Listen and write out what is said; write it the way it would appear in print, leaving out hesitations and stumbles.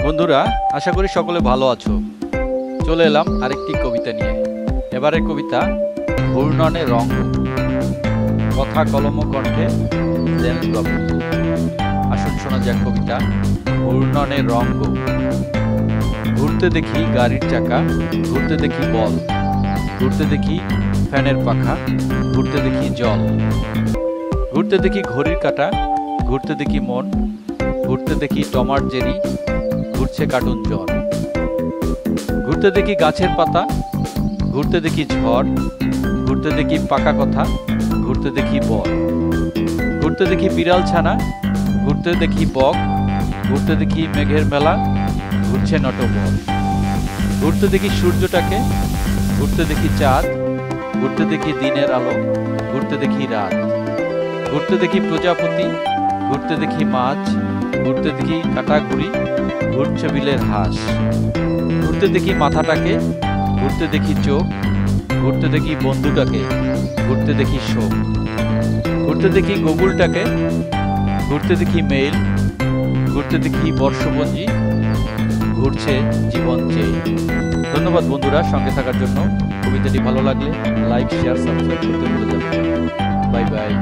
বন্ধুরা, আশা করি সকলে ভালো আছো। চলে এলাম আরেকটি কবিতা নিয়ে। এবারের কবিতা ঘূর্ণনে রং। কথা কলম কণ্ঠে জেমস বাবু। আসুন শোনা যাক কবিতা ঘূর্ণনে রং। ঘুরতে দেখি গাড়ির চাকা, ঘুরতে দেখি বল, ঘুরতে দেখি ফ্যানের পাখা, ঘুরতে দেখি জল, ঘুরতে দেখি ঘড়ির কাঁটা, ঘুরতে দেখি মন, ঘুরতে দেখি টমার জেরি, ঘুরছে কার্টুন জ্বর, ঘুরতে দেখি গাছের পাতা, ঘুরতে দেখি ঝড়, ঘুরতে দেখি পাকা কথা, ঘুরতে দেখি বল, ঘুরতে দেখি বিড়াল ছানা, ঘুরতে দেখি বক, ঘুরতে দেখি মেঘের মেলা, ঘুরছে নটবর, ঘুরতে দেখি সূর্যটাকে, ঘুরতে দেখি চাঁদ, ঘুরতে দেখি দিনের আলো, ঘুরতে দেখি রাত, ঘুরতে দেখি প্রজাপতি, ঘুরতে দেখি মাছ, ঘুরতে দেখি কাটাঘুড়ি, ঘুরছে বিলের হাঁস, ঘুরতে দেখি মাথাটাকে, ঘুরতে দেখি চোখ, ঘুরতে দেখি বন্ধুটাকে, ঘুরতে দেখি শোক, ঘুরতে দেখি গুগলটাকে, ঘুরতে দেখি মেইল, ঘুরতে দেখি বর্ষপঞ্জি, ঘুরছে জীবন চেয়ে। ধন্যবাদ বন্ধুরা সঙ্গে থাকার জন্য। কবিতাটি ভালো লাগলে লাইক, শেয়ার, সাবস্ক্রাইব করতে ভুলে যাবেন। Bye bye.